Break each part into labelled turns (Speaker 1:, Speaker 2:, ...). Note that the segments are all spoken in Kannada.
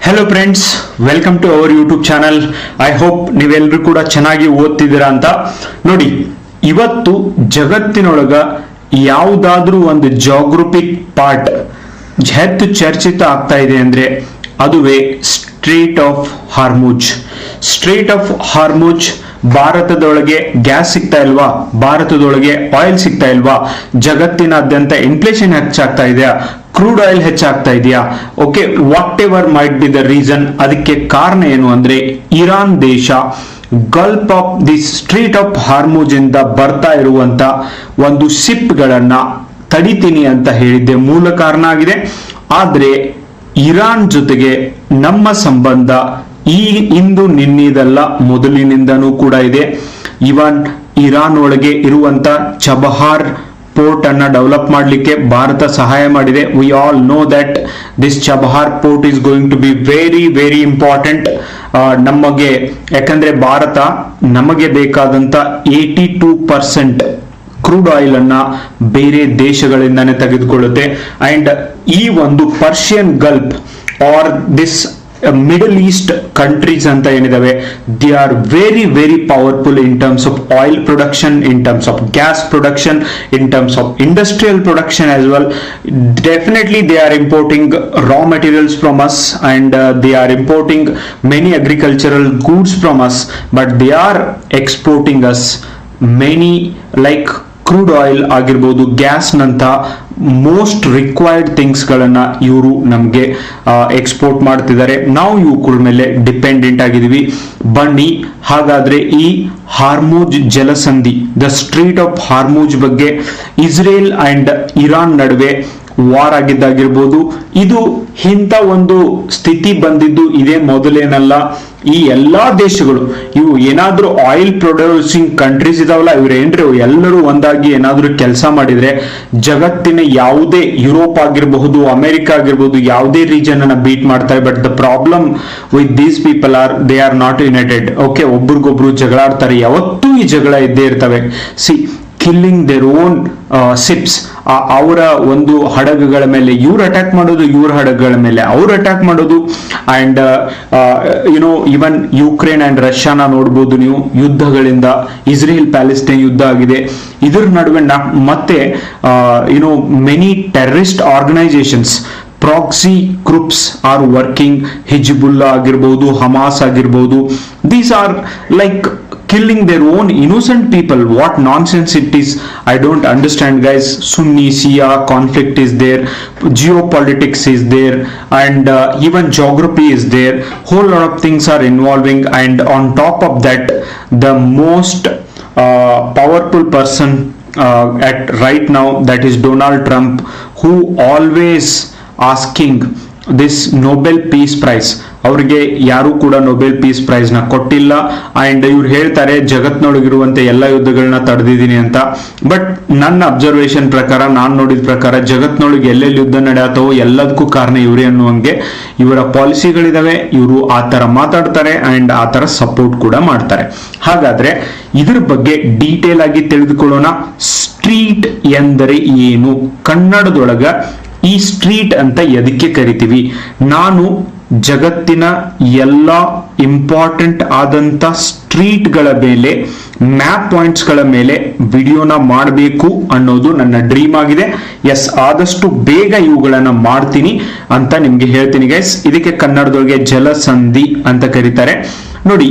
Speaker 1: Hello friends, welcome to our YouTube channel. I hope ನೀವೆಲ್ಲರೂ ಕೂಡ ಚೆನ್ನಾಗಿ ಓದ್ತಿದ್ದೀರಾ ಅಂತ. ನೋಡಿ, ಇವತ್ತು ಜಗತ್ತಿನೊಳಗ ಯಾವುದಾದ್ರೂ ಒಂದು ಜಾಗ್ರಫಿಕ್ ಪಾರ್ಟ್ ಹೆಚ್ಚು ಚರ್ಚಿತ ಆಗ್ತಾ ಇದೆ ಅಂದ್ರೆ ಅದುವೇ strait of Hormuz. Strait of Hormuz ಭಾರತದೊಳಗೆ ಗ್ಯಾಸ್ ಸಿಗ್ತಾ ಇಲ್ವಾ, ಭಾರತದೊಳಗೆ ಆಯಿಲ್ ಸಿಗ್ತಾ ಇಲ್ವಾ, ಜಗತ್ತಿನಾದ್ಯಂತ ಇನ್ಫ್ಲೇಷನ್ ಹೆಚ್ಚಾಗ್ತಾ ಇದೆಯಾ, ಕ್ರೂಡ್ ಆಯಿಲ್ ಹೆಚ್ಚಾಗ್ತಾ ಇದೆಯಾ, okay, what ever might be the reason, ಅದಕ್ಕೆ ಕಾರಣ ಏನು ಅಂದ್ರೆ ಇರಾನ್ ದೇಶ Gulf of the street of Hormuz ಇಂದ ಬರ್ತಾ ಇರುವಂತ ಒಂದು ಶಿಪ್ ಗಳನ್ನ ತಡಿತೀನಿ ಅಂತ ಹೇಳಿದ್ದೆ ಮೂಲ ಕಾರಣ ಆಗಿದೆ. ಆದ್ರೆ ಇರಾನ್ ಜೊತೆಗೆ ನಮ್ಮ ಸಂಬಂಧ ಇಂದು ನಿನ್ನಿದಲ್ಲ, ಮೊದಲಿನಿಂದನೂ ಕೂಡ ಇದೆ. ಇವನ್ ಇರಾನ್ ಒಳಗೆ ಇರುವಂತ ಚಬಹಾರ್ ಪೋರ್ಟ್ ಅನ್ನ ಡೆವಲಪ್ ಮಾಡಲಿಕ್ಕೆ ಭಾರತ ಸಹಾಯ ಮಾಡಿದೆ. We all know that this Chabahar port is going to be very very important ನಮಗೆ, ಯಾಕಂದ್ರೆ ಭಾರತ ನಮಗೆ ಬೇಕಾದಂತ 82% ಕ್ರೂಡ್ ಆಯಿಲ್ ಅನ್ನ ಬೇರೆ ದೇಶಗಳಿಂದಾನೇ ತೆಗೆದುಕೊಳ್ಳುತ್ತೆ. ಅಂಡ್ ಈ ಒಂದು Persian gulf are this middle east countries ಅಂತ ಏನಿದಾವೆ, they are very very powerful in terms of oil production, in terms of gas production, in terms of industrial production as well. Definitely they are importing raw materials from us and they are importing many agricultural goods from us, but they are exporting us many like crude oil ಆಗಿರ್ಬೋದು, ಗ್ಯಾಸ್ ನಂತ ಮೋಸ್ಟ್ ರಿಕ್ವೈರ್ಡ್ ಥಿಂಗ್ಸ್ ಗಳನ್ನ ಇವರು ನಮಗೆ ಎಕ್ಸ್ಪೋರ್ಟ್ ಮಾಡ್ತಿದ್ದಾರೆ. ನಾವು ಇವುಗಳ ಮೇಲೆ ಡಿಪೆಂಡೆಂಟ್ ಆಗಿದ್ದೀವಿ. ಬನ್ನಿ ಹಾಗಾದ್ರೆ ಈ ಹಾರ್ಮುಜ್ ಜಲಸಂಧಿ, ದ ಸ್ಟ್ರೀಟ್ ಆಫ್ ಹಾರ್ಮುಜ್ ಬಗ್ಗೆ, ಇಸ್ರೇಲ್ ಅಂಡ್ ಇರಾನ್ ನಡುವೆ ವಾರ್ ಆಗಿದ್ದಾಗಿರ್ಬೋದು, ಇದು ಇಂಥ ಒಂದು ಸ್ಥಿತಿ ಬಂದಿದ್ದು ಇದೇ ಮೊದಲೇನಲ್ಲ. ಈ ಎಲ್ಲಾ ದೇಶಗಳು ಇವು ಏನಾದ್ರೂ ಆಯಿಲ್ ಪ್ರೊಡ್ಯೂಸಿಂಗ್ ಕಂಟ್ರೀಸ್ ಇದಾವಲ್ಲ, ಇವ್ರೇನ್ರಿ ಎಲ್ಲರೂ ಒಂದಾಗಿ ಏನಾದ್ರೂ ಕೆಲಸ ಮಾಡಿದ್ರೆ ಜಗತ್ತಿನ ಯಾವುದೇ ಯುರೋಪ್ ಆಗಿರಬಹುದು, ಅಮೆರಿಕ ಆಗಿರ್ಬಹುದು, ಯಾವುದೇ ರೀಜನ್ ಅನ್ನ ಬೀಟ್ ಮಾಡ್ತಾರೆ. But the problem with these people are they are not United. Okay, ಒಬ್ರಿಗೊಬ್ರು ಜಗಳ ಆಡ್ತಾರೆ, ಯಾವತ್ತೂ ಈ ಜಗಳ ಇದ್ದೇ ಇರ್ತವೆ. ಕಿಲ್ಲಿಂಗ್ ದೇರ್ ಓನ್ ಶಿಪ್ಸ್, ಅವರ ಒಂದು ಹಡಗುಗಳ ಮೇಲೆ ಇವ್ರು ಅಟ್ಯಾಕ್ ಮಾಡೋದು, ಇವ್ರ ಹಡಗುಗಳ ಮೇಲೆ ಅವ್ರು ಅಟ್ಯಾಕ್ ಮಾಡೋದು. And you know even Ukraine and ರಷ್ಯಾನ ನೋಡ್ಬೋದು ನೀವು, ಯುದ್ಧಗಳಿಂದ ಇಸ್ರೇಲ್ ಪ್ಯಾಲೆಸ್ಟೈನ್ ಯುದ್ಧ ಆಗಿದೆ. ಇದ್ರ ನಡುವೆ ಮತ್ತೆ YONO many terrorist organisations, proxy groups are working. Hezbollah ಆಗಿರ್ಬೋದು, ಹಮಾಸ್ ಆಗಿರ್ಬೋದು, these are like killing their own innocent people. What nonsense it is, I don't understand guys. Sunni Shia conflict is there, geopolitics is there, and even geography is there. Whole lot of things are involving, and on top of that the most powerful person at right now, that is Donald Trump, who always asking this Nobel Peace Prize. ಅವ್ರಿಗೆ ಯಾರು ಕೂಡ ನೊಬೆಲ್ ಪೀಸ್ ಪ್ರೈಸ್ ನ ಕೊಟ್ಟಿಲ್ಲ. ಅಂಡ್ ಇವ್ರು ಹೇಳ್ತಾರೆ ಜಗತ್ನೊಳಗಿರುವಂತೆ ಎಲ್ಲ ಯುದ್ಧಗಳನ್ನ ತಡೆದಿದ್ದೀನಿ ಅಂತ. ಬಟ್ ನನ್ನ ಅಬ್ಸರ್ವೇಷನ್ ಪ್ರಕಾರ, ನಾನು ನೋಡಿದ ಪ್ರಕಾರ, ಜಗತ್ನೊಳಗೆ ಎಲ್ಲೆಲ್ಲಿ ಯುದ್ಧ ನಡೆಯತ್ತವೋ ಎಲ್ಲದಕ್ಕೂ ಕಾರಣ ಇವರೇ ಅನ್ನುವಂಗೆ ಇವರ ಪಾಲಿಸಿಗಳಿದಾವೆ. ಇವರು ಆ ತರ ಮಾತಾಡ್ತಾರೆ ಅಂಡ್ ಆ ತರ ಸಪೋರ್ಟ್ ಕೂಡ ಮಾಡ್ತಾರೆ. ಹಾಗಾದ್ರೆ ಇದ್ರ ಬಗ್ಗೆ ಡೀಟೇಲ್ ಆಗಿ ತಿಳಿದುಕೊಳ್ಳೋಣ. ಸ್ಟ್ರೀಟ್ ಎಂದರೆ ಏನು, ಕನ್ನಡದೊಳಗ ಈ ಸ್ಟ್ರೀಟ್ ಅಂತ ಎದಕ್ಕೆ ಕರಿತೀವಿ? ನಾನು ಜಗತ್ತಿನ ಎಲ್ಲ ಇಂಪಾರ್ಟೆಂಟ್ ಆದಂತ ಸ್ಟ್ರೀಟ್ ಗಳ ಮೇಲೆ, ಮ್ಯಾಪ್ ಪಾಯಿಂಟ್ಸ್ ಗಳ ಮೇಲೆ ವಿಡಿಯೋನ ಮಾಡಬೇಕು ಅನ್ನೋದು ನನ್ನ ಡ್ರೀಮ್ ಆಗಿದೆ. ಎಸ್, ಆದಷ್ಟು ಬೇಗ ಇವುಗಳನ್ನ ಮಾಡ್ತೀನಿ ಅಂತ ನಿಮ್ಗೆ ಹೇಳ್ತೀನಿ ಗೈಸ್. ಇದಕ್ಕೆ ಕನ್ನಡದೊಳಗೆ ಜಲಸಂಧಿ ಅಂತ ಕರೀತಾರೆ. ನೋಡಿ,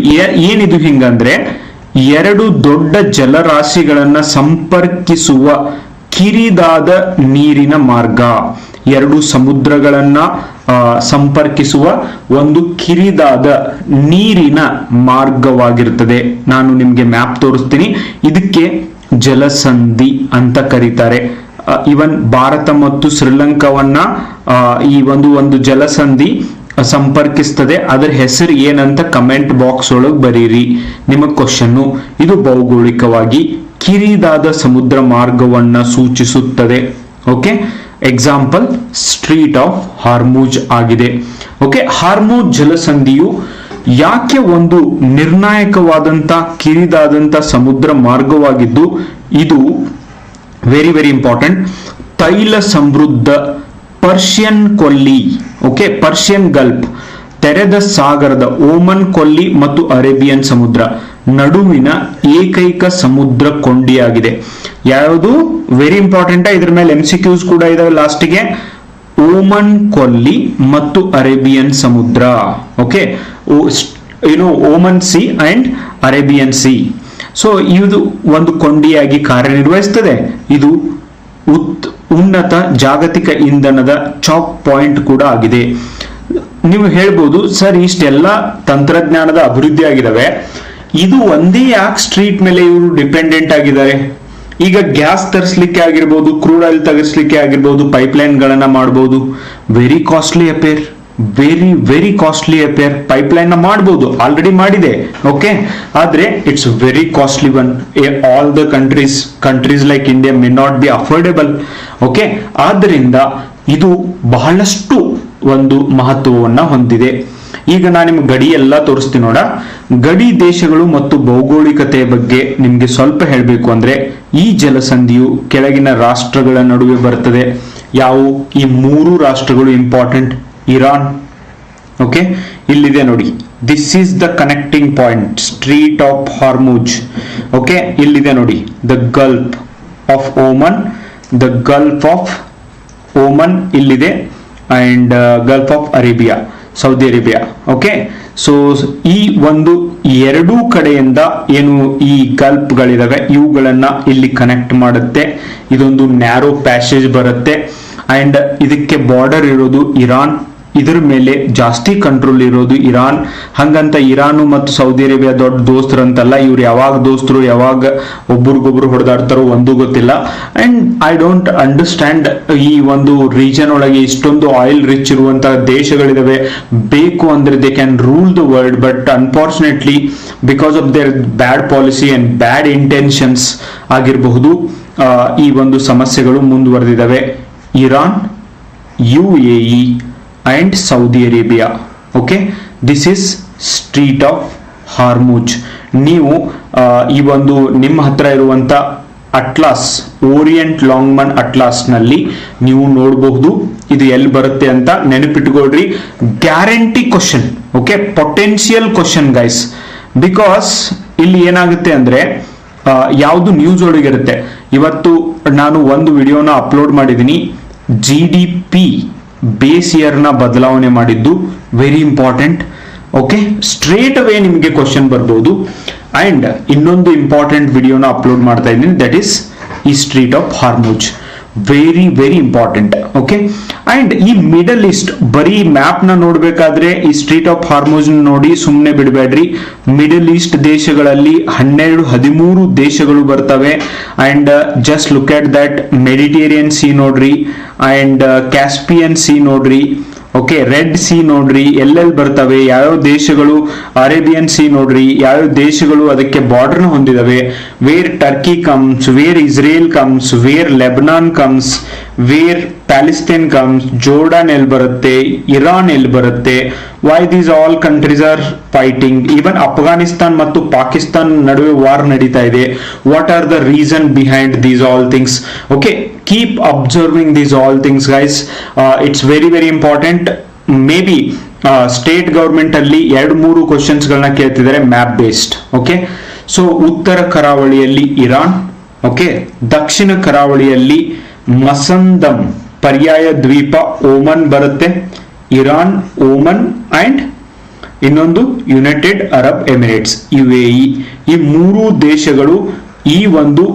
Speaker 1: ಏನಿದು ಹಿಂಗಂದ್ರೆ, ಎರಡು ದೊಡ್ಡ ಜಲರಾಶಿಗಳನ್ನ ಸಂಪರ್ಕಿಸುವ ಕಿರಿದಾದ ನೀರಿನ ಮಾರ್ಗ, ಎರಡು ಸಮುದ್ರಗಳನ್ನ ಸಂಪರ್ಕಿಸುವ ಒಂದು ಕಿರಿದಾದ ನೀರಿನ ಮಾರ್ಗವಾಗಿರ್ತದೆ. ನಾನು ನಿಮ್ಗೆ ಮ್ಯಾಪ್ ತೋರಿಸ್ತೀನಿ. ಇದಕ್ಕೆ ಜಲಸಂಧಿ ಅಂತ ಕರೀತಾರೆ. ಇವನ್ ಭಾರತ ಮತ್ತು ಶ್ರೀಲಂಕಾವನ್ನ ಈ ಒಂದು ಜಲಸಂಧಿ ಸಂಪರ್ಕಿಸ್ತದೆ. ಅದರ ಹೆಸರು ಏನಂತ ಕಮೆಂಟ್ ಬಾಕ್ಸ್ ಒಳಗೆ ಬರೀರಿ ನಿಮ್ಮ ಕ್ವಶನ್ನು. ಇದು ಭೌಗೋಳಿಕವಾಗಿ ಕಿರಿದಾದ ಸಮುದ್ರ ಮಾರ್ಗವನ್ನ ಸೂಚಿಸುತ್ತದೆ. Okay, example street of Hormuz ಆಗಿದೆ. ಓಕೆ, ಹಾರ್ಮುಜ್ ಜಲಸಂಧಿಯು ಯಾಕೆ ಒಂದು ನಿರ್ಣಾಯಕವಾದಂತ ಕಿರಿದಾದಂತ ಸಮುದ್ರ ಮಾರ್ಗವಾಗಿದ್ದು, ಇದು ವೆರಿ ವೆರಿ ಇಂಪಾರ್ಟೆಂಟ್. ತೈಲ ಸಮೃದ್ಧ ಪರ್ಷಿಯನ್ ಕೊಲ್ಲಿ, ಓಕೆ, ಪರ್ಷಿಯನ್ ಗಲ್ಫ್, ತೆರೆದ ಸಾಗರದ ಓಮನ್ ಕೊಲ್ಲಿ ಮತ್ತು ಅರೇಬಿಯನ್ ಸಮುದ್ರ ನಡುವಿನ ಏಕೈಕ ಸಮುದ್ರ ಕೊಂಡಿಯಾಗಿದೆ. ಯಾವುದು ವೆರಿ ಇಂಪಾರ್ಟೆಂಟ್, ಇದ್ರ ಮೇಲೆ MCQs ಕೂಡ ಇದಾವೆ ಲಾಸ್ಟ್ಗೆ. ಓಮನ್ ಕೊಲ್ಲಿ ಮತ್ತು ಅರೇಬಿಯನ್ ಸಮುದ್ರ. Okay, Oman sea and Arabian sea. So ಇದು ಒಂದು ಕೊಂಡಿಯಾಗಿ ಕಾರ್ಯನಿರ್ವಹಿಸುತ್ತದೆ. ಇದು ಉನ್ನತ ಜಾಗತಿಕ ಇಂಧನದ ಚಾಕ್ ಪಾಯಿಂಟ್ ಕೂಡ ಆಗಿದೆ. ನೀವು ಹೇಳ್ಬೋದು ಸರ್ ಇಷ್ಟೆಲ್ಲ ತಂತ್ರಜ್ಞಾನದ ಅಭಿವೃದ್ಧಿ ಆಗಿದಾವೆ, ಇದು ಒಂದೇ ಯಾಕೆ ಸ್ಟ್ರೀಟ್ ಮೇಲೆ ಇವರು ಡಿಪೆಂಡೆಂಟ್ ಆಗಿದ್ದಾರೆ? ಈಗ ಗ್ಯಾಸ್ ತರಿಸ್ಲಿಕ್ಕೆ ಆಗಿರ್ಬೋದು, ಕ್ರೂಡ್ ಆಯಿಲ್ ತರಿಸ್ಲಿಕ್ಕೆ ಆಗಿರ್ಬೋದು, ಪೈಪ್ಲೈನ್ ಗಳನ್ನ ಮಾಡಬಹುದು. Very costly affair, very costly affair. Pipeline ನ ಮಾಡಬಹುದು, ಆಲ್ರೆಡಿ ಮಾಡಿದೆ. ಓಕೆ, ಆದ್ರೆ it's very costly one. All the countries like India may not be affordable. Okay, ಆದ್ರಿಂದ ಇದು ಬಹಳಷ್ಟು ಒಂದು ಮಹತ್ವವನ್ನ ಹೊಂದಿದೆ. ಈಗ ನಾನು ನಿಮ್ಗೆ ಗಡಿ ಎಲ್ಲ ತೋರಿಸ್ತೀನಿ ನೋಡ. ಗಡಿ ದೇಶಗಳು ಮತ್ತು ಭೌಗೋಳಿಕತೆಯ ಬಗ್ಗೆ ನಿಮ್ಗೆ ಸ್ವಲ್ಪ ಹೇಳಬೇಕು ಅಂದ್ರೆ, ಈ ಜಲಸಂಧಿಯು ಕೆಳಗಿನ ರಾಷ್ಟ್ರಗಳ ನಡುವೆ ಬರ್ತದೆ. ಯಾವುವು? ಈ 3 ರಾಷ್ಟ್ರಗಳು ಇಂಪಾರ್ಟೆಂಟ್. ಇರಾನ್, ಓಕೆ, ಇಲ್ಲಿದೆ ನೋಡಿ, this is the connecting point, street of Hormuz. Okay, ಇಲ್ಲಿದೆ ನೋಡಿ, the gulf of Oman, the gulf of Oman ಇಲ್ಲಿದೆ, and gulf of Arabia, Saudi Arabia. Okay, so ಈ ಒಂದು ಎರಡೂ ಕಡೆಯಿಂದ ಏನು ಈ ಗಲ್ಫ್ ಗಳಿದಾವೆ ಇವುಗಳನ್ನ ಇಲ್ಲಿ ಕನೆಕ್ಟ್ ಮಾಡುತ್ತೆ. ಇದೊಂದು ನ್ಯಾರೋ ಪ್ಯಾಸೇಜ್ ಬರುತ್ತೆ. ಅಂಡ್ ಇದಕ್ಕೆ ಬಾರ್ಡರ್ ಇರೋದು ಇರಾನ್, ಇದರ ಮೇಲೆ ಜಾಸ್ತಿ ಕಂಟ್ರೋಲ್ ಇರೋದು ಇರಾನ್. ಹಂಗಂತ ಇರಾನ್ ಮತ್ತು ಸೌದಿ ಅರೇಬಿಯಾ ದೊಡ್ಡ ದೋಸ್ತರು ಅಂತಲ್ಲ. ಇವ್ರು ಯಾವಾಗ ದೋಸ್ತರು, ಯಾವಾಗ ಒಬ್ರಿಗೊಬ್ರು ಹೊಡೆದಾಡ್ತಾರೋ ಒಂದು ಗೊತ್ತಿಲ್ಲ. ಅಂಡ್ ಐ ಡೋಂಟ್ ಅಂಡರ್ಸ್ಟ್ಯಾಂಡ್, ಈ ಒಂದು ರೀಜನ್ ಒಳಗೆ ಇಷ್ಟೊಂದು ಆಯಿಲ್ ರಿಚ್ ಇರುವಂತಹ ದೇಶಗಳಿದಾವೆ. ಬೇಕು ಅಂದ್ರೆ they can rule the world, but unfortunately because of their bad policy and bad intentions ಆಗಿರಬಹುದು, ಈ ಒಂದು ಸಮಸ್ಯೆಗಳು ಮುಂದುವರೆದಿದ್ದಾವೆ. Iran, UAE and Saudi Arabia. Okay, this is Strait of Hormuz. ನೀವು ಈ ಒಂದು ನಿಮ್ಮ ಹತ್ರ ಇರುವಂತ ಅಟ್ಲಾಸ್, ಓರಿಯಂಟ್ ಲಾಂಗ್ಮನ್ ಅಟ್ಲಾಸ್ ನಲ್ಲಿ ನೀವು ನೋಡಬಹುದು ಇದು ಎಲ್ಲಿ ಬರುತ್ತೆ ಅಂತ. ನೆನಪಿಟ್ಕೊಳ್ರಿ, guarantee question. Okay, potential question guys. Because ಇಲ್ಲಿ ಏನಾಗುತ್ತೆ ಅಂದ್ರೆ ಯಾವುದು ನ್ಯೂಸ್ ಒಳಗಿರುತ್ತೆ. ಇವತ್ತು ನಾನು ಒಂದು ವಿಡಿಯೋನ ಅಪ್ಲೋಡ್ ಮಾಡಿದ್ದೀನಿ, GDP ಬೇಸ್ ಇಯರ್ ನ ಬದಲಾವಣೆ ಮಾಡಿದ್ದು. Very important. Okay, straight away ನಿಮಗೆ ಕ್ವಶನ್ ಬರ್ಬೋದು. ಅಂಡ್ ಇನ್ನೊಂದು ಇಂಪಾರ್ಟೆಂಟ್ ವಿಡಿಯೋನ ಅಪ್ಲೋಡ್ ಮಾಡ್ತಾ ಇದ್ದೀನಿ, ದಟ್ ಈಸ್ ಈ street of Hormuz. Very important. Okay, and ಈ ಮಿಡಲ್ ಈಸ್ಟ್ ಬರೀ ಮ್ಯಾಪ್ ನ ನೋಡ್ಬೇಕಾದ್ರೆ ಈ ಸ್ಟ್ರೀಟ್ ಆಫ್ ಹಾರ್ಮುಜ್ ನೋಡಿ ಸುಮ್ಮನೆ ಬಿಡಬೇಡ್ರಿ. ಮಿಡಲ್ ಈಸ್ಟ್ ದೇಶಗಳಲ್ಲಿ 12-13 ದೇಶಗಳು ಬರ್ತವೆ. And just look at that. Mediterranean C ನೋಡ್ರಿ, ಅಂಡ್ ಕ್ಯಾಸ್ಪಿಯನ್ ಸಿ ನೋಡ್ರಿ. ಓಕೆ, ರೆಡ್ ಸಿ ನೋಡ್ರಿ, ಎಲ್ಲೆಲ್ಲಿ ಬರ್ತವೆ, ಯಾವ್ಯಾವ ದೇಶಗಳು. ಅರೇಬಿಯನ್ ಸಿ ನೋಡ್ರಿ, ಯಾವ್ಯಾವ ದೇಶಗಳು ಅದಕ್ಕೆ ಬಾರ್ಡರ್ ಹೊಂದಿದವೆ. Where Turkey comes, where Israel comes, where Lebanon comes, where Palestine comes, Jordan ಎಲ್ಲಿ ಬರುತ್ತೆ, ಇರಾನ್ ಎಲ್ಲಿ ಬರುತ್ತೆ. Why these all countries are fighting. Even Afghanistan ಮತ್ತು ಪಾಕಿಸ್ತಾನ್ ನಡುವೆ ವಾರ್ ನಡೀತಾ ಇದೆ. What are the reason behind these all things? Okay, keep observing these all things guys. It's very important. Maybe state government ಅಲ್ಲಿ 2-3 ಕ್ವಶನ್ಸ್ ಗಳನ್ನ ಕೇಳ್ತಿದ್ದಾರೆ ಮ್ಯಾಪ್ ಬೇಸ್ಡ್. ಓಕೆ, ಸೊ ಉತ್ತರ ಕರಾವಳಿಯಲ್ಲಿ ಇರಾನ್. ಓಕೆ, ದಕ್ಷಿಣ ಕರಾವಳಿಯಲ್ಲಿ ಮಸಂದಂ ಪರ್ಯಾಯ ದ್ವೀಪ ಓಮನ್ ಬರುತ್ತೆ. ಇರಾನ್, ಓಮನ್ ಅಂಡ್ ಇನ್ನೊಂದು ಯುನೈಟೆಡ್ ಅರಬ್ ಎಮಿರೇಟ್ಸ್, UAE. ಈ 3 ದೇಶಗಳು ಈ ಒಂದು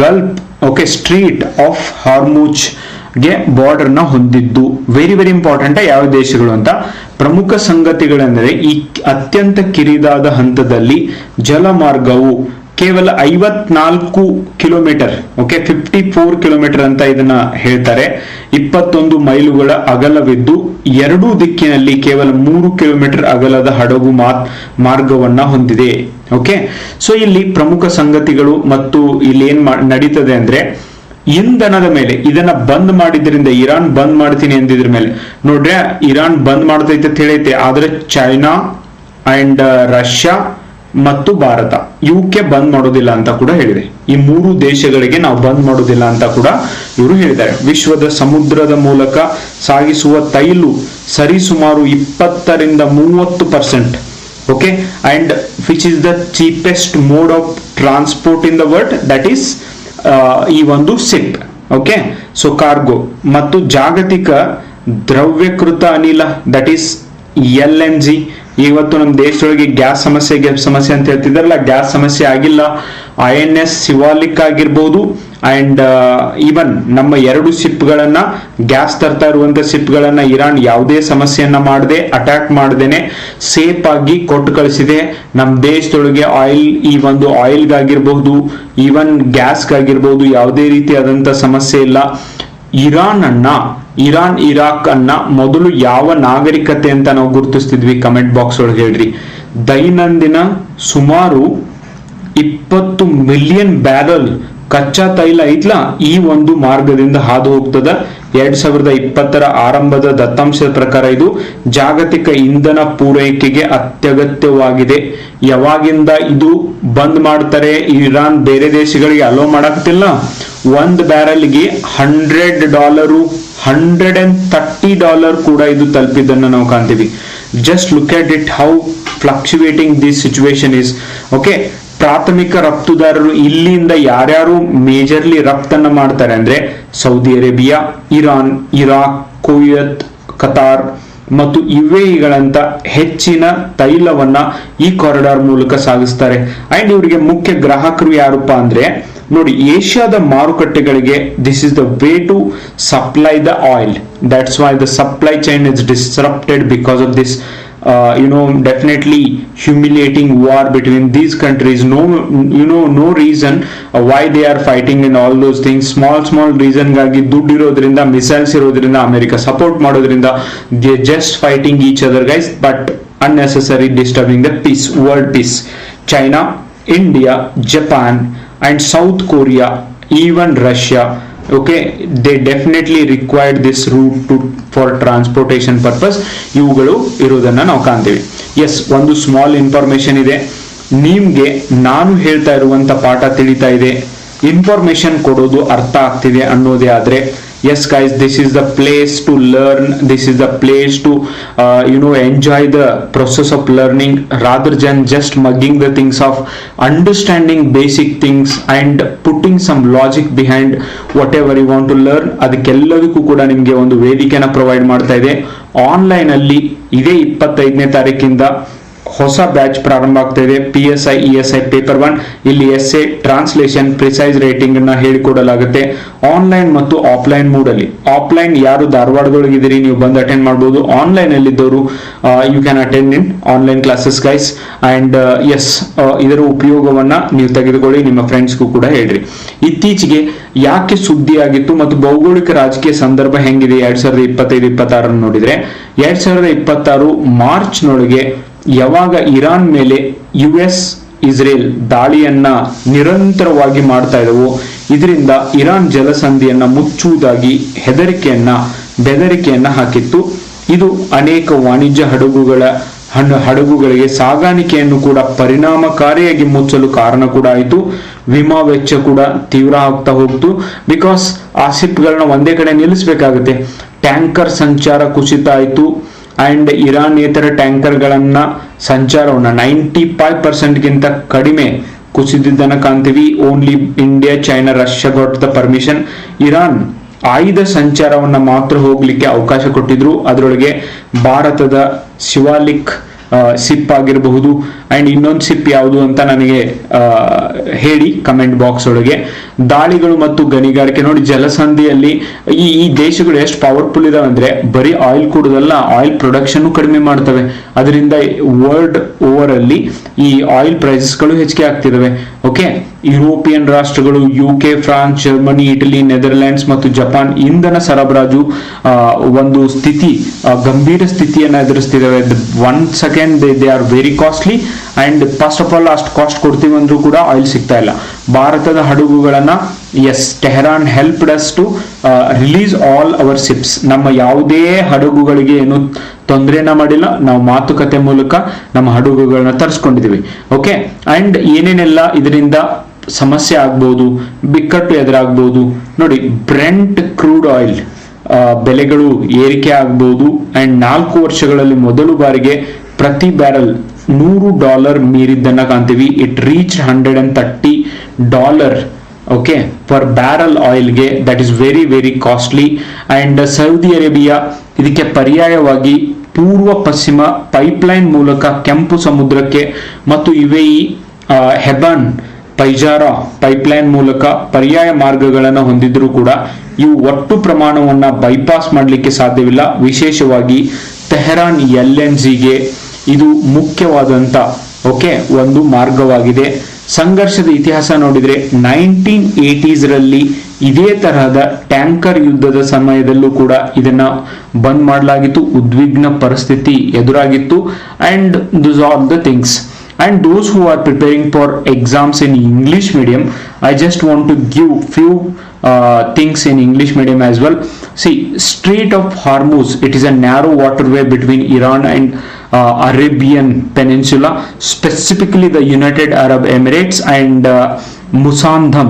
Speaker 1: Gulf, okay, street of Hormuz ಗೆ ಬಾರ್ಡರ್ ನ ಹೊಂದಿದ್ದು. Very important. ಯಾವ ದೇಶಗಳು ಅಂತ ಪ್ರಮುಖ ಸಂಗತಿಗಳೆಂದರೆ, ಈ ಅತ್ಯಂತ ಕಿರಿದಾದ ಹಂತದಲ್ಲಿ ಜಲಮಾರ್ಗವು ಕೇವಲ 54 ಕಿಲೋಮೀಟರ್, ಓಕೆ, 54 ಕಿಲೋಮೀಟರ್ ಅಂತ ಇದನ್ನ ಹೇಳ್ತಾರೆ. 21 ಮೈಲುಗಳ ಅಗಲವಿದ್ದು ಎರಡೂ ದಿಕ್ಕಿನಲ್ಲಿ ಕೇವಲ 3 ಕಿಲೋಮೀಟರ್ ಅಗಲದ ಹಡಗು ಮಾರ್ಗವನ್ನ ಹೊಂದಿದೆ. ಓಕೆ, ಸೊ ಇಲ್ಲಿ ಪ್ರಮುಖ ಸಂಗತಿಗಳು ಮತ್ತು ಇಲ್ಲಿ ಏನ್ ನಡೀತದೆ ಅಂದ್ರೆ, ಇಂಧನದ ಮೇಲೆ ಇದನ್ನ ಬಂದ್ ಮಾಡಿದ್ರಿಂದ, ಇರಾನ್ ಬಂದ್ ಮಾಡ್ತೀನಿ ಅಂದಿದ್ರ ಮೇಲೆ ನೋಡ್ರೆ, ಇರಾನ್ ಬಂದ್ ಮಾಡ್ತೈತೆ ಅಂತ ಹೇಳೈತೆ. ಆದ್ರೆ ಚೈನಾ ಅಂಡ್ ರಷ್ಯಾ ಮತ್ತು ಭಾರತ ಇವಕ್ಕೆ ಬಂದ್ ಮಾಡೋದಿಲ್ಲ ಅಂತ ಕೂಡ ಹೇಳಿದೆ. ಈ 3 ದೇಶಗಳಿಗೆ ನಾವು ಬಂದ್ ಮಾಡೋದಿಲ್ಲ ಅಂತ ಕೂಡ ಇವರು ಹೇಳಿದ್ದಾರೆ. ವಿಶ್ವದ ಸಮುದ್ರದ ಮೂಲಕ ಸಾಗಿಸುವ ತೈಲು ಸರಿಸುಮಾರು 20-30%. Okay, and which is the cheapest mode of transport in the world, that is ಈ ಒಂದು ಸಿಪ್. ಓಕೆ, ಸೊ ಕಾರ್ಗೋ ಮತ್ತು ಜಾಗತಿಕ ದ್ರವ್ಯಕೃತ ಅನಿಲ, ದಟ್ ಈಸ್ LNG. ಇವತ್ತು ನಮ್ಮ ದೇಶದೊಳಗೆ ಗ್ಯಾಸ್ ಸಮಸ್ಯೆ ಅಂತ ಹೇಳ್ತಿದಾರಲ್ಲ, ಗ್ಯಾಸ್ ಸಮಸ್ಯೆ ಆಗಿಲ್ಲ. INS ಶಿವಾಲಿಕ್ ಆಗಿರ್ಬೋದು, ಅಂಡ್ ಈವನ್ ನಮ್ಮ 2 ಶಿಪ್ಗಳನ್ನ, ಗ್ಯಾಸ್ ತರ್ತಾ ಇರುವಂತ ಶಿಪ್ಗಳನ್ನ ಇರಾನ್ ಯಾವುದೇ ಸಮಸ್ಯೆಯನ್ನ ಮಾಡದೆ, ಅಟ್ಯಾಕ್ ಮಾಡದೇನೆ ಸೇಫ್ ಆಗಿ ಕೊಟ್ಟು ಕಳಿಸಿದೆ. ನಮ್ಮ ದೇಶದೊಳಗೆ ಈ ಒಂದು ಆಯಿಲ್ಗಾಗಿರ್ಬಹುದು, ಈವನ್ ಗ್ಯಾಸ್ಗಾಗಿರ್ಬಹುದು ಯಾವುದೇ ರೀತಿಯಾದಂತ ಸಮಸ್ಯೆ ಇಲ್ಲ. ಇರಾನ್ ಇರಾಕ್ ಅನ್ನ ಮೊದಲು ಯಾವ ನಾಗರಿಕತೆ ಅಂತ ನಾವು ಗುರುತಿಸ್ತಿದ್ವಿ? ಕಮೆಂಟ್ ಬಾಕ್ಸ್ ಒಳಗೆ ಹೇಳ್ರಿ. ದೈನಂದಿನ ಸುಮಾರು 20 ಮಿಲಿಯನ್ ಬ್ಯಾರಲ್ ಕಚ್ಚಾ ತೈಲ ಐತ್ಲ ಈ ಒಂದು ಮಾರ್ಗದಿಂದ ಹಾದು ಹೋಗ್ತದ. 2020ರ ಆರಂಭದ ದತ್ತಾಂಶದ ಪ್ರಕಾರ ಇದು ಜಾಗತಿಕ ಇಂಧನ ಪೂರೈಕೆಗೆ ಅತ್ಯಗತ್ಯವಾಗಿದೆ. ಯಾವಾಗಿಂದ ಇದು ಬಂದ್ ಮಾಡ್ತಾರೆ, ಇರಾನ್ ಬೇರೆ ದೇಶಗಳಿಗೆ ಅಲೋ ಮಾಡಕ್ತಿಲ್ಲ. ಒಂದು ಬ್ಯಾರಲ್ಗೆ $100, $130 ಕೂಡ ಇದು ತಲುಪಿದ್ದನ್ನು ನಾವು ಕಾಣ್ತೀವಿ. Just look at it, how fluctuating this situation is. Okay, ಪ್ರಾಥಮಿಕ ರಫ್ತುದಾರರು ಇಲ್ಲಿಂದ ಯಾರ್ಯಾರು ಮೇಜರ್ಲಿ ರಫ್ತನ್ನ ಮಾಡ್ತಾರೆ ಅಂದ್ರೆ Saudi Arabia, Iran, Iraq, Kuwait, Qatar ಮತ್ತು UAEಗಳಂತ ಹೆಚ್ಚಿನ ತೈಲವನ್ನ ಈ ಕಾರಿಡಾರ್ ಮೂಲಕ ಸಾಗಿಸ್ತಾರೆ. ಅಂಡ್ ಇವರಿಗೆ ಮುಖ್ಯ ಗ್ರಾಹಕರು ಯಾರಪ್ಪ ಅಂದ್ರೆ ನೋಡಿ, ಏಷ್ಯಾದ ಮಾರುಕಟ್ಟೆಗಳಿಗೆ this is the way to supply the oil. That's why the supply chain is disrupted because of this definitely humiliating war between these countries. No reason why they are fighting in all those things. Small reason ಗಾಗಿ ದುಡ್ಡು ಇರೋದ್ರಿಂದ, ಮಿಸೈಲ್ಸ್ ಇರೋದ್ರಿಂದ, ಅಮೆರಿಕ ಸಪೋರ್ಟ್ ಮಾಡೋದ್ರಿಂದ they just fighting each other guys, but unnecessary disturbing the peace, world peace. China, India, Japan and South Korea, even Russia, okay, they definitely required this route for transportation purpose. ಇವುಗಳು ಇರೋದನ್ನ ನಾವು ಕಾಣ್ತೀವಿ. ಎಸ್, ಒಂದು ಸ್ಮಾಲ್ ಇನ್ಫಾರ್ಮೇಶನ್ ಇದೆ ನಿಮ್ಗೆ. ನಾನು ಹೇಳ್ತಾ ಇರುವಂತ ಪಾಠ ತಿಳಿತಾ ಇದೆ, ಇನ್ಫಾರ್ಮೇಶನ್ ಕೊಡೋದು ಅರ್ಥ ಆಗ್ತಿದೆ ಅನ್ನೋದೇ ಆದ್ರೆ, yes guys, this is the place to learn, this is the place to enjoy the process of learning rather than just mugging the things of understanding basic things and putting some logic behind whatever you want to learn. ಅದಕ್ಕೆಲ್ಲದಕ್ಕೂ ಕೂಡ ನಿಮಗೆ ಒಂದು ವೇದಿಕೆನ ಪ್ರೊವೈಡ್ ಮಾಡ್ತಾ ಇದೆ. ಆನ್ಲೈನ್ ಅಲ್ಲಿ ಇದೇ 25ನೇ ತಾರೀಕಿಂದ ಹೊಸ ಬ್ಯಾಚ್ ಪ್ರಾರಂಭ ಆಗ್ತಾ ಇದೆ. PSI ESI ಪೇಪರ್ 1, ಇಲ್ಲಿ ಎಸ್ಸೆ, ಟ್ರಾನ್ಸ್ಲೇಷನ್, ಪ್ರಿಸೈಸ್ ರೈಟಿಂಗ್ ಅನ್ನ ಹೇಳಿಕೊಡಲಾಗುತ್ತೆ ಆನ್ಲೈನ್ ಮತ್ತು ಆಫ್ಲೈನ್ ಮೂಡ್ ಅಲ್ಲಿ. ಆಫ್ಲೈನ್ ಯಾರು ಧಾರವಾಡದೊಳಗಿದ್ದೀರಿ ನೀವು ಬಂದು ಅಟೆಂಡ್ ಮಾಡಬಹುದು. ಆನ್ಲೈನ್ ಅಲ್ಲಿ ಇದ್ದವರು you can attend in online classes guys. And yes, ಇದರ ಉಪಯೋಗವನ್ನ ನೀವು ತೆಗೆದುಕೊಳ್ಳಿ, ನಿಮ್ಮ ಫ್ರೆಂಡ್ಸ್ಗೂ ಕೂಡ ಹೇಳ್ರಿ. ಇತ್ತೀಚೆಗೆ ಯಾಕೆ ಸುದ್ದಿ ಆಗಿತ್ತು ಮತ್ತು ಭೌಗೋಳಿಕ ರಾಜಕೀಯ ಸಂದರ್ಭ ಹೆಂಗಿದೆ 2025-26 ನೋಡಿದ್ರೆ, 2026 ಮಾರ್ಚ್ನೊಳಗೆ ಯಾವಾಗ ಇರಾನ್ ಮೇಲೆ US ಇಸ್ರೇಲ್ ದಾಳಿಯನ್ನ ನಿರಂತರವಾಗಿ ಮಾಡ್ತಾ ಇದ್ದವು, ಇದರಿಂದ ಇರಾನ್ ಜಲಸಂಧಿಯನ್ನ ಮುಚ್ಚುವುದಾಗಿ ಬೆದರಿಕೆಯನ್ನ ಹಾಕಿತ್ತು. ಇದು ಅನೇಕ ವಾಣಿಜ್ಯ ಹಡಗುಗಳಿಗೆ ಸಾಗಾಣಿಕೆಯನ್ನು ಕೂಡ ಪರಿಣಾಮಕಾರಿಯಾಗಿ ಮುಚ್ಚಲು ಕಾರಣ ಕೂಡ ಆಯಿತು. ವಿಮಾ ವೆಚ್ಚ ಕೂಡ ತೀವ್ರ ಆಗ್ತಾ ಹೋಗ್ತು. ಬಿಕಾಸ್ ಆ ಶಿಪ್ಗಳನ್ನ ಒಂದೇ ಕಡೆ ನಿಲ್ಲಿಸಬೇಕಾಗುತ್ತೆ. ಟ್ಯಾಂಕರ್ ಸಂಚಾರ ಕುಸಿತ ಆಯಿತು. ಅಂಡ್ ಇರಾನೇತರ ಟ್ಯಾಂಕರ್ಗಳನ್ನ ಸಂಚಾರವನ್ನ 95% ಗಿಂತ ಕಡಿಮೆ ಕುಸಿದಿದ್ದನ್ನ ಕಾಣ್ತೀವಿ. Only India, China, Russia got the permission. Iran ಆಯುಧ ಸಂಚಾರವನ್ನ ಮಾತ್ರ ಹೋಗ್ಲಿಕ್ಕೆ ಅವಕಾಶ ಕೊಟ್ಟಿದ್ರು. ಅದರೊಳಗೆ ಭಾರತದ ಶಿವಾಲಿಕ್ ಸಿಪ್ ಆಗಿರಬಹುದು. ಅಂಡ್ ಇನ್ನೊಂದು ಸಿಪ್ ಯಾವುದು ಅಂತ ನನಗೆ ಹೇಳಿ ಕಮೆಂಟ್ ಬಾಕ್ಸ್ ಒಳಗೆ. ದಾಳಿಗಳು ಮತ್ತು ಗಣಿಗಾರಿಕೆ ನೋಡಿ, ಜಲಸಂಧಿಯಲ್ಲಿ ಈ ದೇಶಗಳು ಎಷ್ಟು ಪವರ್ಫುಲ್ ಇದಾವೆ ಅಂದ್ರೆ ಬರೀ ಆಯಿಲ್ ಕೊಡೋದಲ್ಲ, ಆಯಿಲ್ ಪ್ರೊಡಕ್ಷನ್ ಕಡಿಮೆ ಮಾಡ್ತವೆ. ಅದರಿಂದ ವರ್ಲ್ಡ್ ಓವರ್ ಅಲ್ಲಿ ಈ ಆಯಿಲ್ ಪ್ರೈಸಸ್ಗಳು ಹೆಚ್ಚಿಗೆ ಆಗ್ತಿದಾವೆ. ಓಕೆ, ಯುರೋಪಿಯನ್ ರಾಷ್ಟ್ರಗಳು UK, France, Germany, Italy, Netherlands ಮತ್ತು ಜಪಾನ್ ಇಂಧನ ಸರಬರಾಜು ಒಂದು ಗಂಭೀರ ಸ್ಥಿತಿಯನ್ನ ಎದುರಿಸ್ತಿದ್ದಾವೆ. Once again they are very costly. And first of all ಅಷ್ಟು ಕಾಸ್ಟ್ ಕೊಡ್ತೀವಿ ಅಂದ್ರೂ ಕೂಡ ಆಯಿಲ್ ಸಿಗ್ತಾ ಇಲ್ಲ. ಭಾರತದ ಹಡಗುಗಳನ್ನ yes, Tehran helped us to release all our ships. ನಮ್ಮ ಯಾವುದೇ ಹಡಗುಗಳಿಗೆ ಏನು ತೊಂದರೆನ ಮಾಡಿಲ್ಲ, ನಾವು ಮಾತುಕತೆ ಮೂಲಕ ನಮ್ಮ ಹಡಗುಗಳನ್ನ ತರಿಸ್ಕೊಂಡಿದೀವಿ. ಓಕೆ, ಅಂಡ್ ಏನೇನೆಲ್ಲ ಇದರಿಂದ ಸಮಸ್ಯೆ ಆಗ್ಬೋದು, ಬಿಕ್ಕಟ್ಟು ಎದುರಾಗ್ಬೋದು ನೋಡಿ. ಬ್ರೆಂಟ್ ಕ್ರೂಡ್ ಆಯಿಲ್ ಬೆಲೆಗಳು ಏರಿಕೆ ಆಗ್ಬೋದು. ಅಂಡ್ 4 ವರ್ಷಗಳಲ್ಲಿ ಮೊದಲು ಬಾರಿಗೆ ಪ್ರತಿ ಬ್ಯಾರಲ್ $100 ಮೀರಿದ್ದನ್ನ ಕಾಣ್ತೀವಿ. It reach $130 okay per barrel ಆಯಿಲ್ಗೆ. That is very very costly. And Saudi Arabia ಇದಕ್ಕೆ ಪರ್ಯಾಯವಾಗಿ ಪೂರ್ವ ಪಶ್ಚಿಮ ಪೈಪ್ಲೈನ್ ಮೂಲಕ ಕೆಂಪು ಸಮುದ್ರಕ್ಕೆ ಮತ್ತು UAE ಹೆಬನ್ ಪೈಜಾರಾ ಪೈಪ್ಲೈನ್ ಮೂಲಕ ಪರ್ಯಾಯ ಮಾರ್ಗಗಳನ್ನು ಹೊಂದಿದ್ರೂ ಕೂಡ ಇವು ಒಟ್ಟು ಪ್ರಮಾಣವನ್ನ ಬೈಪಾಸ್ ಮಾಡಲಿಕ್ಕೆ ಸಾಧ್ಯವಿಲ್ಲ. ವಿಶೇಷವಾಗಿ ತೆಹರಾನ್ LNGಗೆ ಇದು ಮುಖ್ಯವಾದಂತ ಓಕೆ ಒಂದು ಮಾರ್ಗವಾಗಿದೆ. ಸಂಘರ್ಷದ ಇತಿಹಾಸ ನೋಡಿದ್ರೆ 1980s ರಲ್ಲಿ ಇದೇ ತರಹದ ಟ್ಯಾಂಕರ್ ಯುದ್ಧದ ಸಮಯದಲ್ಲೂ ಕೂಡ ಇದನ್ನ ಬಂದ್ ಮಾಡಲಾಗಿತ್ತು. ಉದ್ವಿಗ್ನ ಪರಿಸ್ಥಿತಿ ಎದುರಾಗಿತ್ತು. And those are the things. And those who are preparing for exams in English medium, I just want to give few things in English medium as well. See, Strait of Hormuz, it is a narrow waterway between Iran and Arabian Peninsula, specifically the United Arab Emirates and Musandham,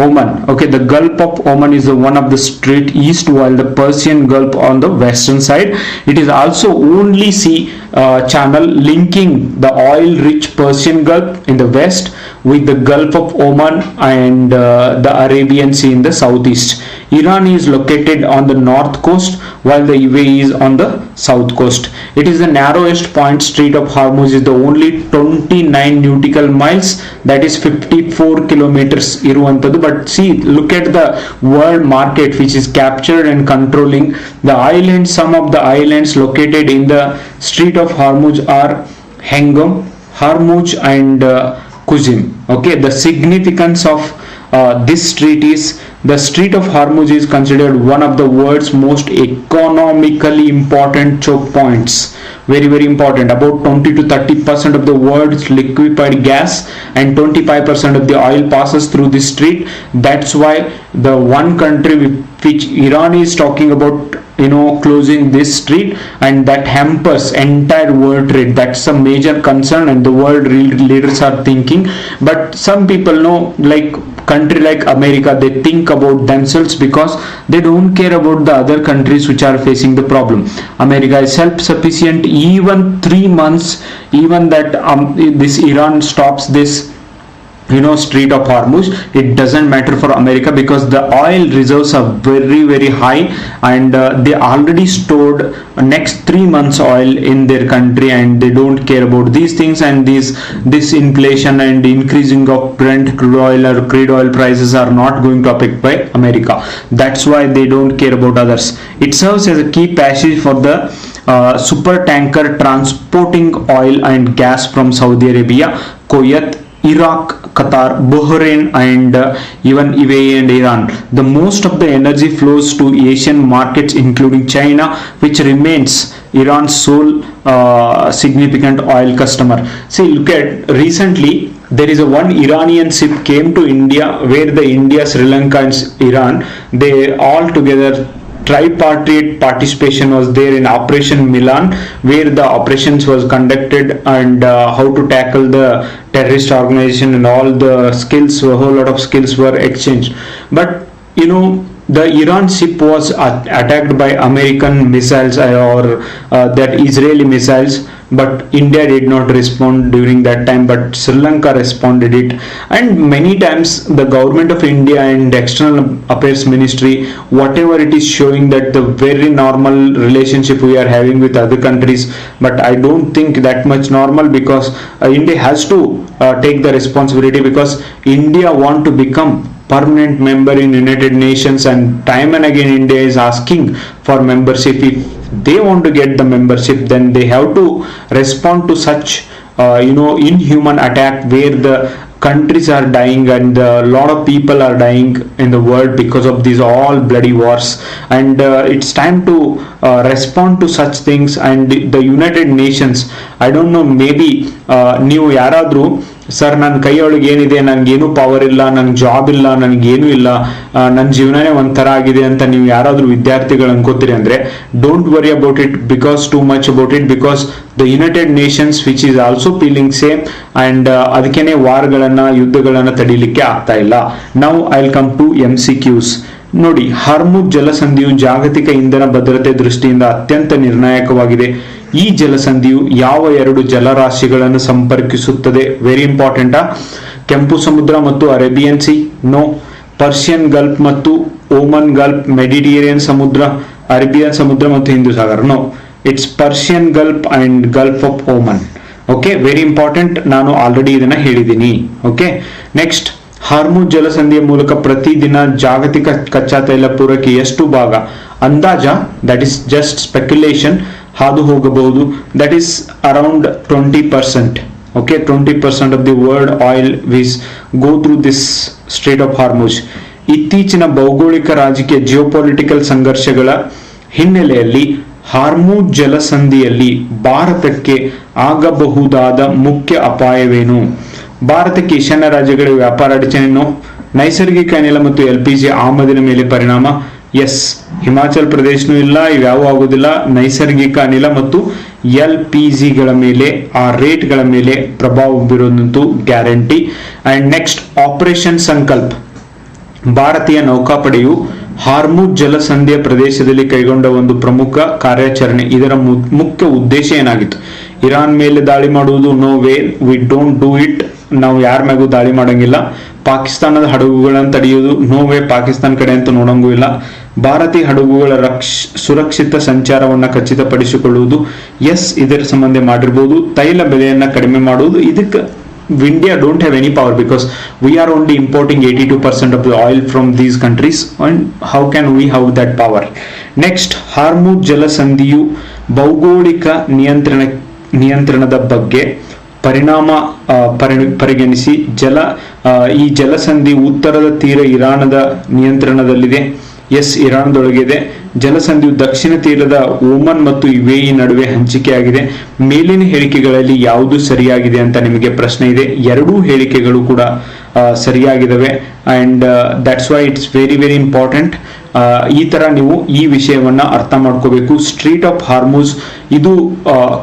Speaker 1: Oman. Okay, the Gulf of Oman is one of the strait east, while the Persian Gulf on the western side. It is also only sea channel linking the oil-rich Persian Gulf in the west with the Gulf of Oman and the Arabian Sea in the southeast. Iran is located on the north coast while the UAE is on the south coast. It is the narrowest point. Strait of Hormuz is the only 29 nautical miles, that is 54 kilometers iruvanthadu. But see, look at the world market which is captured and controlling the islands. Some of the islands located in the Strait of Hormuz are Hengam, Hormuz and Quzim. Okay, the significance of this strait is the Strait of Hormuz is considered one of the world's most economically important choke points. Very very important. About 20 to 30% of the world's liquefied gas and 25% of the oil passes through this strait. That's why the one country which Iran is talking about closing this strait, and that hampers entire world trade. That's a major concern and the world leaders are thinking. But some people know, like country like America, they think about themselves because they don't care about the other countries which are facing the problem. America is self-sufficient. Even 3 months, even that this Iran stops this Strait of Hormuz, it doesn't matter for America because the oil reserves are very very high, and they already stored next 3 months oil in their country, and they don't care about these things. And this inflation and increasing of Brent crude oil or crude oil prices are not going to affect by America. That's why they don't care about others. It serves as a key passage for the super tanker transporting oil and gas from Saudi Arabia, Kuwait, Iraq, Qatar, Bahrain and even UAE and Iran. The most of the energy flows to Asian markets including China, which remains Iran's sole significant oil customer. See, look at recently there is a one Iranian ship came to India, where the India, Sri Lanka and Iran, they all together tripartite participation was there in Operation Milan, where the operations was conducted and how to tackle the terrorist organization, and all the skills, a whole lot of skills were exchanged. But the Iran ship was attacked by American missiles or that Israeli missiles, but India did not respond during that time, but Sri Lanka responded it. And many times the government of India and External Affairs Ministry, whatever it is showing that the very normal relationship we are having with other countries, but I don't think that much normal, because India has to take the responsibility, because India want to become permanent member in United Nations, and time and again India is asking for membership. If they want to get the membership, then they have to respond to such inhuman attack, where the countries are dying and a lot of people are dying in the world because of these all bloody wars. And it's time to respond to such things. And the United Nations, I don't know, maybe ನೀವು ಯಾರಾದ್ರೂ ಸರ್ ನನ್ನ ಕೈಯೊಳಗೆ ಏನಿದೆ, ನನ್ಗೇನು ಪವರ್ ಇಲ್ಲ, ನನ್ಗೆ ಜಾಬ್ ಇಲ್ಲ, ನನ್ಗೇನು ಇಲ್ಲ, ನನ್ನ ಜೀವನನೇ ಒಂಥರ ಆಗಿದೆ ಅಂತ ನೀವು ಯಾರಾದ್ರೂ ವಿದ್ಯಾರ್ಥಿಗಳು ಅನ್ಕೋತೀರಿ ಅಂದ್ರೆ don't worry about it because too much about it, because the United Nations which is also feeling same and ಅದಕ್ಕೇನೆ ವಾರ್ಗಳನ್ನ ಯುದ್ಧಗಳನ್ನ ತಡೀಲಿಕ್ಕೆ ಆಗ್ತಾ ಇಲ್ಲ. Now I will come to MCQs. ನೋಡಿ, ಹಾರ್ಮುಜ್ ಜಲಸಂಧಿಯು ಜಾಗತಿಕ ಇಂಧನ ಭದ್ರತೆ ದೃಷ್ಟಿಯಿಂದ ಅತ್ಯಂತ ನಿರ್ಣಾಯಕವಾಗಿದೆ. ಈ ಜಲಸಂಧಿಯು ಯಾವ 2 ಜಲರಾಶಿಗಳನ್ನು ಸಂಪರ್ಕಿಸುತ್ತದೆ? Very important. ಕೆಂಪು ಸಮುದ್ರ ಮತ್ತು Arabian sea? No. Persian gulf ಮತ್ತು ಓಮನ್ ಗಲ್ಫ್, ಮೆಡಿಟೇರಿಯನ್ ಸಮುದ್ರ, ಅರೇಬಿಯನ್ ಸಮುದ್ರ ಮತ್ತು ಹಿಂದೂ ಸಾಗರ? No, it's Persian gulf and gulf of Oman. Okay, very important. ನಾನು ಆಲ್ರೆಡಿ ಇದನ್ನ ಹೇಳಿದ್ದೀನಿ. ಓಕೆ, ನೆಕ್ಸ್ಟ್, ಹಾರ್ಮುಜ್ ಜಲಸಂಧಿಯ ಮೂಲಕ ಪ್ರತಿದಿನ ಜಾಗತಿಕ ಕಚ್ಚಾ ತೈಲ ಪೂರೈಕೆ ಎಷ್ಟು ಭಾಗ ಅಂದಾಜ, ದಟ್ ಇಸ್ ಜಸ್ಟ್ ಸ್ಪೆಕ್ಯುಲೇಷನ್, ಹಾದು ಹೋಗಬಹುದು? That is around 20%. Okay, 20% of the world oil which go through this strait of Hormuz. ಇತ್ತೀಚಿನ ಭೌಗೋಳಿಕ ರಾಜಕೀಯ ಜಿಯೋಪೊಲಿಟಿಕಲ್ ಸಂಘರ್ಷಗಳ ಹಿನ್ನೆಲೆಯಲ್ಲಿ ಹಾರ್ಮುಜ್ ಜಲಸಂಧಿಯಲ್ಲಿ ಭಾರತಕ್ಕೆ ಆಗಬಹುದಾದ ಮುಖ್ಯ ಅಪಾಯವೇನು? ಭಾರತಕ್ಕೆ ಈಶಾನ್ಯ ರಾಜ್ಯಗಳ ವ್ಯಾಪಾರ ಅಡಚಣೆಯನ್ನು, ನೈಸರ್ಗಿಕ ಅನಿಲ ಮತ್ತು LPG ಆಮದಿನ ಮೇಲೆ ಪರಿಣಾಮ? ಎಸ್, ಹಿಮಾಚಲ್ ಪ್ರದೇಶನೂ ಇಲ್ಲ, ಇವ್ಯಾವ ಆಗುದಿಲ್ಲ. ನೈಸರ್ಗಿಕ ಅನಿಲ ಮತ್ತು LPGಗಳ ಮೇಲೆ, ಆ ರೇಟ್ಗಳ ಮೇಲೆ ಪ್ರಭಾವ ಬೀರೋದಂತೂ guarantee. And next, operation Sankalp. ಭಾರತೀಯ ನೌಕಾಪಡೆಯು ಹಾರ್ಮುಜ್ ಜಲಸಂಧಿಯ ಪ್ರದೇಶದಲ್ಲಿ ಕೈಗೊಂಡ ಒಂದು ಪ್ರಮುಖ ಕಾರ್ಯಾಚರಣೆ. ಇದರ ಮುಖ್ಯ ಉದ್ದೇಶ ಏನಾಗಿತ್ತು? ಇರಾನ್ ಮೇಲೆ ದಾಳಿ ಮಾಡುವುದು? No way, we don't do it. ನಾವು ಯಾರ ಮ್ಯಾಗೂ ದಾಳಿ ಮಾಡಂಗಿಲ್ಲ. ಪಾಕಿಸ್ತಾನದ ಹಡಗುಗಳನ್ನು ತಡೆಯುವುದು? ನೋ ವೇ, ಪಾಕಿಸ್ತಾನ ಕಡೆ ಅಂತ ನೋಡಂಗೂ ಇಲ್ಲ. ಭಾರತೀಯ ಹಡಗುಗಳ ಸುರಕ್ಷಿತ ಸಂಚಾರವನ್ನ ಖಚಿತಪಡಿಸಿಕೊಳ್ಳುವುದು? ಎಸ್, ಇದರ ಸಂಬಂಧ ಮಾಡಿರ್ಬೋದು. ತೈಲ ಬೆಲೆಯನ್ನ ಕಡಿಮೆ ಮಾಡುವುದು? ಇದಕ್ಕೆ India don't have any power because we are only importing 82% of the oil from these countries, and how can we have that power? Next, Hormuz ಜಲಸಂಧಿಯು ಭೌಗೋಳಿಕ ನಿಯಂತ್ರಣದ ಬಗ್ಗೆ ಪರಿಗಣಿಸಿ ಈ ಜಲಸಂಧಿ ಉತ್ತರದ ತೀರ ಇರಾನದ ನಿಯಂತ್ರಣದಲ್ಲಿದೆ? ಎಸ್, ಇರಾನ್ದೊಳಗಿದೆ. ಜಲಸಂಧಿಯು ದಕ್ಷಿಣ ತೀರದ ಓಮನ್ ಮತ್ತು UAE ನಡುವೆ ಹಂಚಿಕೆಯಾಗಿದೆ. ಮೇಲಿನ ಹೇಳಿಕೆಗಳಲ್ಲಿ ಯಾವುದು ಸರಿಯಾಗಿದೆ ಅಂತ ನಿಮಗೆ ಪ್ರಶ್ನೆ ಇದೆ. ಎರಡೂ ಹೇಳಿಕೆಗಳು ಕೂಡ ಸರಿಯಾಗಿದ್ದಾವೆ and that's why it's very very important. ಈ ತರ ನೀವು ಈ ವಿಷಯವನ್ನ ಅರ್ಥ ಮಾಡ್ಕೋಬೇಕು. ಸ್ಟ್ರೀಟ್ ಆಫ್ ಹಾರ್ಮುಜ್ ಇದು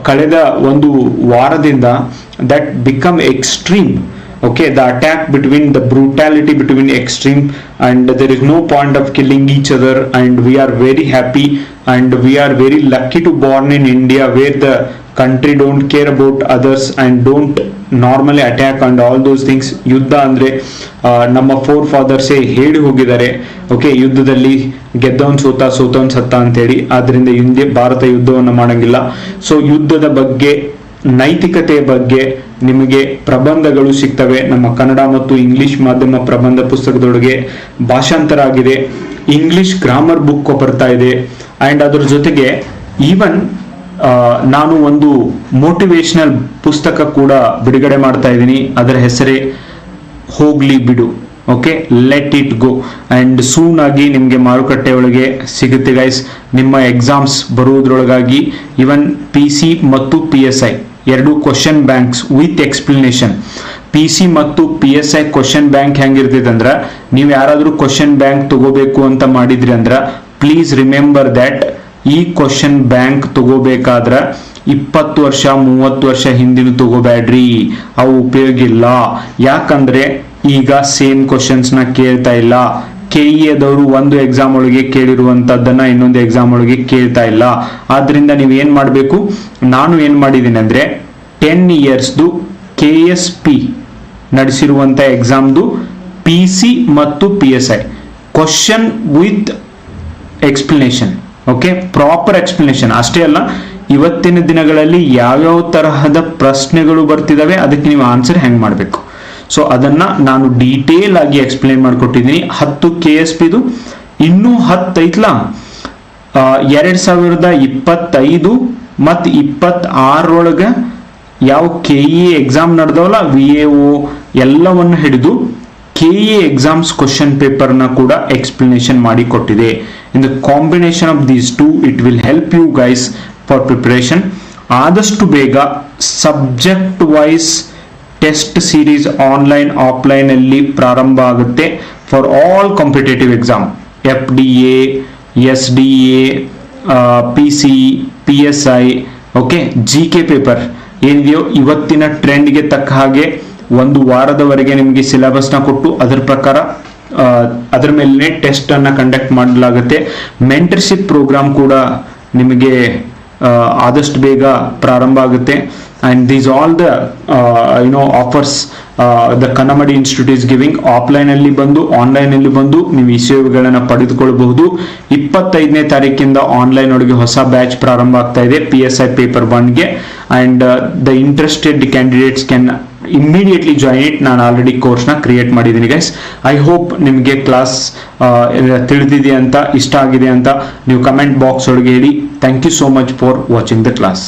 Speaker 1: ಕಳೆದ ಒಂದು ವಾರದಿಂದ that become extreme. Okay, the attack between the brutality between extreme, and there is no point of killing each other, and we are very happy and we are very lucky to born in India where the country don't care about others and don't normally attack and all those things. ಯುದ್ಧ ಅಂದ್ರೆ ನಮ್ಮ ಫೋರ್ ಫಾದರ್ಸ್ ಹೇಳಿ ಹೋಗಿದ್ದಾರೆ. ಓಕೆ, ಯುದ್ಧದಲ್ಲಿ ಗೆದ್ದವನ್ ಸೋತವನ್ ಸತ್ತ ಅಂತ ಹೇಳಿ. ಆದ್ರಿಂದ ಭಾರತ ಯುದ್ಧವನ್ನು ಮಾಡಂಗಿಲ್ಲ. ಸೊ ಯುದ್ಧದ ಬಗ್ಗೆ, ನೈತಿಕತೆಯ ಬಗ್ಗೆ ನಿಮಗೆ ಪ್ರಬಂಧಗಳು ಸಿಗ್ತವೆ. ನಮ್ಮ ಕನ್ನಡ ಮತ್ತು ಇಂಗ್ಲಿಷ್ ಮಾಧ್ಯಮ ಪ್ರಬಂಧ ಪುಸ್ತಕದೊಳಗೆ ಭಾಷಾಂತರ ಆಗಿದೆ. ಇಂಗ್ಲಿಷ್ ಗ್ರಾಮರ್ ಬುಕ್ ಬರ್ತಾ ಇದೆ. ಅಂಡ್ ಅದ್ರ ಜೊತೆಗೆ ಈವನ್ ನಾನು ಒಂದು ಮೋಟಿವೇಶನಲ್ ಪುಸ್ತಕ ಕೂಡ ಬಿಡುಗಡೆ ಮಾಡ್ತಾ ಇದ್ದೀನಿ. ಅದರ ಹೆಸರೇ ಹೋಗ್ಲಿ ಬಿಡು. Okay, let it go. And soon ಆಗಿ ನಿಮಗೆ ಮಾರುಕಟ್ಟೆ ಒಳಗೆ ಸಿಗುತ್ತೆ ಗೈಸ್. ನಿಮ್ಮ ಎಕ್ಸಾಮ್ಸ್ ಬರುವುದರೊಳಗಾಗಿ ಇವನ್ PC ಮತ್ತು PSI ಎರಡು question banks with explanation. PC ಮತ್ತು PSI ಕ್ವಶನ್ ಬ್ಯಾಂಕ್ ಹೆಂಗಿರ್ತೈತೆ ಅಂದ್ರ, ನೀವು ಯಾರಾದ್ರೂ ಕ್ವಶನ್ ಬ್ಯಾಂಕ್ ತಗೋಬೇಕು ಅಂತ ಮಾಡಿದ್ರಿ ಅಂದ್ರ ಪ್ಲೀಸ್ ರಿಮೆಂಬರ್ ದಟ್ ಈ ಕ್ವಶನ್ ಬ್ಯಾಂಕ್ ತಗೋಬೇಕಾದ್ರ 20 ವರ್ಷ 30 ವರ್ಷ ಹಿಂದಿನ ತಗೋಬೇಡ್ರಿ, ಅವು ಉಪಯೋಗ ಇಲ್ಲ. ಯಾಕಂದ್ರೆ ಈಗ ಸೇಮ್ ಕ್ವಶನ್ಸ್ ನ ಕೇಳ್ತಾ ಇಲ್ಲ. KE ದವರು ಒಂದು ಎಕ್ಸಾಮ್ ಒಳಗೆ ಕೇಳಿರುವಂತದ್ದನ್ನ ಇನ್ನೊಂದು ಎಕ್ಸಾಮ್ ಒಳಗೆ ಕೇಳ್ತಾ ಇಲ್ಲ. ಆದ್ರಿಂದ ನೀವು ಏನ್ ಮಾಡ್ಬೇಕು, ನಾನು ಏನ್ ಮಾಡಿದ್ದೀನಿ ಅಂದ್ರೆ 10 ಇಯರ್ಸ್ದು KSP ನಡೆಸಿರುವಂತ ಎಕ್ಸಾಮ್ದು PC ಮತ್ತು PSI question with explanation. Okay, proper explanation ಅಷ್ಟೇ ಅಲ್ಲ, ಇವತ್ತಿನ ದಿನಗಳಲ್ಲಿ ಯಾವ್ಯಾವ ತರಹದ ಪ್ರಶ್ನೆಗಳು ಬರ್ತಿದಾವೆ ಅದಕ್ಕೆ ನೀವು ಆನ್ಸರ್ ಹೆಂಗ್ ಮಾಡ್ಬೇಕು, ಸೊ ಅದನ್ನ ನಾನು ಡೀಟೇಲ್ ಆಗಿ ಎಕ್ಸ್ಪ್ಲೇನ್ ಮಾಡಿಕೊಟ್ಟಿದ್ದೀನಿ. 10 KSPದು ಇನ್ನೂ 10 ಐತ್ಲಾ, 2025 ಮತ್ತು 26 ಯಾವ KE ಎಕ್ಸಾಮ್ ನಡೆದವಲ್ಲ, VAO ಎಲ್ಲವನ್ನು ಹಿಡಿದು KE ಎಕ್ಸಾಮ್ಸ್ ಕ್ವಶನ್ ಪೇಪರ್ನ ಕೂಡ ಎಕ್ಸ್ಪ್ಲನೇಷನ್ ಮಾಡಿ ಕೊಟ್ಟಿದೆ. In the combination of these two it will help you guys for preparation. ಆದಷ್ಟು ಬೇಗ subject wise test series online offline ಅಲ್ಲಿ ಪ್ರಾರಂಭ ಆಗುತ್ತೆ for all competitive exam, FDA, SDA, PC, PSI. Okay, GK paper ಏನಿದೆಯೋ ಇವತ್ತಿನ ಟ್ರೆಂಡ್ಗೆ ತಕ್ಕ ಹಾಗೆ ಒಂದು ವಾರದವರೆಗೆ ನಿಮಗೆ ಸಿಲೆಬಸ್ನ ಕೊಟ್ಟು ಅದರ ಪ್ರಕಾರ ಅದರ ಮೇಲೆ ಟೆಸ್ಟ್ ಅನ್ನ ಕಂಡಕ್ಟ್ ಮಾಡಲಾಗುತ್ತೆ. ಮೆಂಟರ್ಶಿಪ್ ಪ್ರೋಗ್ರಾಮ್ ಕೂಡ ನಿಮಗೆ ಆದಷ್ಟು ಬೇಗ ಪ್ರಾರಂಭ ಆಗುತ್ತೆ. and these all the offers the Kannamadi Institute is giving. Offline ಅಲ್ಲಿ ಬಂದು ಆನ್ಲೈನ್ ಅಲ್ಲಿ ಬಂದು ನೀವು ಈ ಸೇವೆಗಳನ್ನು ಪಡೆದುಕೊಳ್ಳಬಹುದು. 25ನೇ ತಾರೀಕಿಂದ ಆನ್ಲೈನ್ ಒಳಗೆ ಹೊಸ ಬ್ಯಾಚ್ ಪ್ರಾರಂಭ ಆಗ್ತಾ ಇದೆ PSI ಪೇಪರ್ 1ಗೆ. And the interested candidates can immediately join it. ನಾನು ಆಲ್ರೆಡಿ ಕೋರ್ಸ್ನ ಕ್ರಿಯೇಟ್ ಮಾಡಿದ್ದೀನಿ ಗೈಸ್. ಐ ಹೋಪ್ ನಿಮಗೆ ಕ್ಲಾಸ್ ತಿಳಿದಿದೆ ಅಂತ, ಇಷ್ಟ ಆಗಿದೆ ಅಂತ ನೀವು ಕಮೆಂಟ್ ಬಾಕ್ಸ್ ಒಳಗೆ ಹೇಳಿ. Thank you so much for watching the class.